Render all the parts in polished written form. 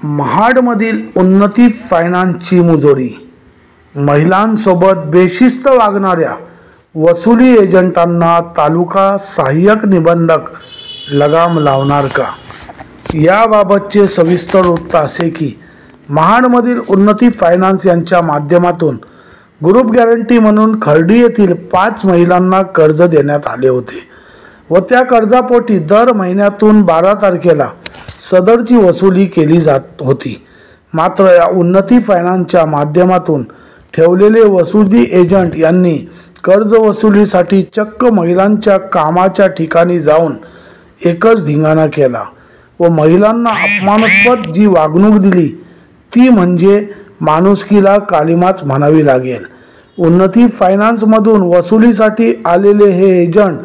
महाडमधील उन्नती फायनान्सची मुजोरी, महिलांसोबत बेशिस्त वागणाऱ्या वसुली एजंटांना तालुका सहाय्यक निबंधक लगाम लावणार का? याबाबतचे सविस्तर वृत्त असे की, महाडमधील उन्नती फायनान्स यांच्या माध्यमातून ग्रुप गॅरंटी म्हणून खर्डी येथील 5 महिलांना कर्ज देण्यात आले होते व त्या कर्जापोटी दर महिन्यातून 12 तारखेला सदरची वसुली केली जात होती. मात्र या उन्नती फायनान्सच्या माध्यमातून ठेवलेले वसुली एजंट यांनी कर्ज वसुलीसाठी चक्क महिलांच्या कामाच्या ठिकाणी जाऊन एकच धिंगाणा केला व महिलांना अपमानास्पद जी वागणूक दिली ती म्हणजे माणुसकीला कालिमाच म्हणावी लागेल. उन्नती फायनान्समधून वसुलीसाठी आलेले हे एजंट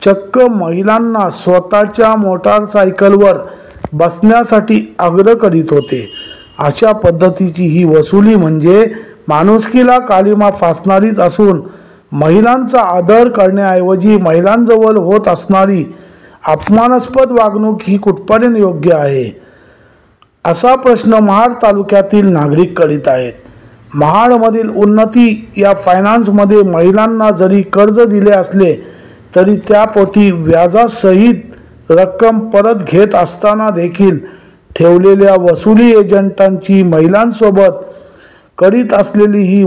चक्क महिलांना स्वतःच्या मोटारसायकलवर बसण्यासाठी आग्रह करीत होते. अशा पद्धतीची ही वसुली म्हणजे माणुसकीला कालिमा फासणारीच असून महिलांचा आदर करण्याऐवजी महिलांजवळ होत असणारी अपमानास्पद वागणूक ही कुठपर्यंत योग्य आहे, असा प्रश्न महाड तालुक्यातील नागरिक करीत आहेत. महाडमधील उन्नती या फायनान्समध्ये महिलांना जरी कर्ज दिले असले तरी त्यापोटी व्याजासहित रक्कम परत घेत असताना देखील ठेवलेल्या वसुली एजंटांची महिलांसोबत करीत असलेली ही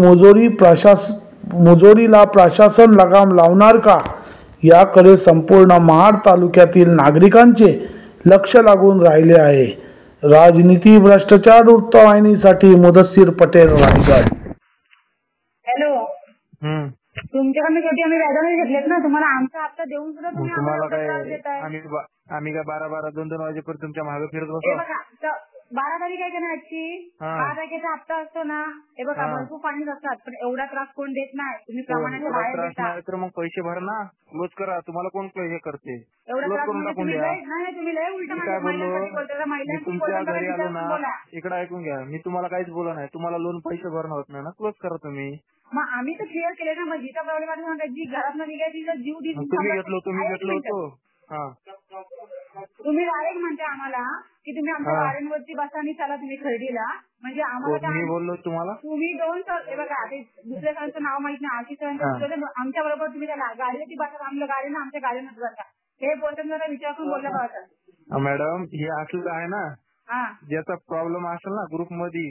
मुजोरीला प्रशासन लगाम लावणार का, याकडे संपूर्ण महाड तालुक्यातील नागरिकांचे लक्ष लागून राहिले आहे. राजनीती भ्रष्टाचार वृत्तवाहिनीसाठी मुदस्सीर पटेल, रायगड. हॅलो, तुमच्याकडनं शेवटी आम्ही व्याजाने घेतलेत ना, तुम्हाला आमचा हप्ता देऊन सुद्धा तुम्ही तुम्हाला आम्हाला काय त्रास देताय. आम्ही काय 12 2 वाजेपर्यंत तुमच्या मागे फिरत बसतो. हे बघा, 12 तारीख आहे का ना आजची, 12 तारखेचा हप्ता असतो ना, हे बघा भरपूर फाईन असतात, पण एवढा त्रास कोण देत नाही. तुम्ही प्रमाणाच्या बाहेर देता. तर मग पैसे भरा ना, क्लोज करा. तुम्हाला कोण हे करते? एवढा त्रास म्हणजे तुम्ही लय उलट मी तुमच्या घरी आलो ना, इकडे ऐकून घ्या, मी तुम्हाला काहीच बोला नाही. तुम्हाला लोन पैसे भरणं होत नाही ना, क्लोज करा तुम्ही. मग आम्ही तर क्लिअर केले ना. मग जिचा प्रॉब्लेम आहे जी घरात निघायची जीव दिली, तुम्ही घेतलो होतो. तुम्ही डायरेक्ट म्हणते आम्हाला की तुम्ही आमच्या गाड्यांवरती बसानी चला तुम्ही खरेदीला, म्हणजे आम्हाला मी बोललो तुम्हाला. तुम्ही हे बघा, ते दुसऱ्या सरांचं नाव माहित नाही, आशी सरांचं आमच्या बरोबर तुम्ही त्याला गाडीवरती बसा, आमच्या गाडीनं आमच्या गाडीनं बसा, हे बोलताना विचार करून बोललं पाहिजे. मॅडम, हे असलं आहे ना, ज्याचा प्रॉब्लेम असेल ना ग्रुप मध्ये,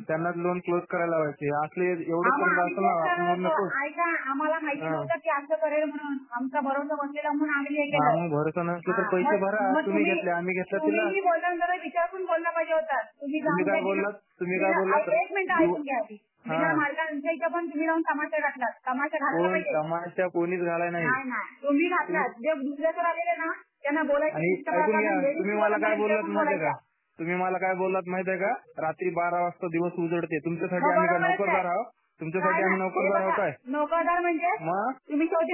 त्यांना लोन क्लोज करायला लावायचे. असले एवढं करून असेल ना, ऐका, आम्हाला माहिती नव्हतं की असं करेल म्हणून, आमचा भरोसा बसलेला म्हणून आम्ही भरोसा नसलं तर पैसे भरा. तुम्ही घेतले, आम्ही घेतलं. तिला बोलताना जरा विचार करून बोलला पाहिजे होता. तुम्ही काय बोललात? एक मिनिट ऐकून घ्या आधी. मालकांच्या इथं पण तुम्ही जाऊन तमाशा घातलात. तमाशा घातला पाहिजे. तमाशा कोणीच घालाय नाही. तुम्ही घातलात. जे दुसऱ्या सर आलेले ना, त्यांना बोलायचं. तुम्ही मला काय बोललात माहितीये का? तुम्ही मला काय बोललात माहितीये का? रात्री 12 वाजता दिवस उजडते. तुमच्यासाठी आम्ही काय नोकरदार आहोत? तुमच्यासाठी आम्ही नोकरदार आहोत काय? नोकरदार म्हणजे तुम्ही शेवटी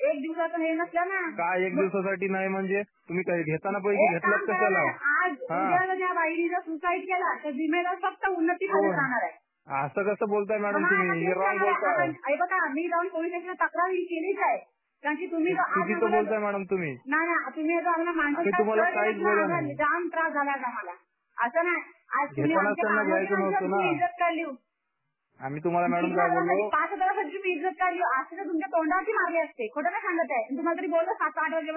एक दिवसाचं हे नसलं ना. काय एक दिवसासाठी नाही म्हणजे? तुम्ही काय घेताना पैसे घेतलात कशाला? आज ज्या बाईने सुसाईड केला तर जिम्मेदार फक्त उन्नती राहणार आहे. असं कसं बोलताय मॅडम तुम्ही? हे रॉंग बोलताय. बघा, मी जाऊन पोलीस स्टेशनला तक्रार केलीच आहे. कारण की तुम्ही चुकीचं बोलताय मॅडम तुम्ही. नाही, तुम्ही आम्हाला माणसं तुम्हाला काहीच बोला नाही. जाम त्रास झाला आम्हाला. असं नाही, आज तुम्ही इज्जत काढली. आम्ही तुम्हाला मॅडम काय बोललो, 5,000साठी तुम्ही इज्जत काढली. असं तर तुमच्या तोंडावरती मारली असते. खोटं काय सांगत आहे? तुम्हाला तरी बोललो 7-8 वाजे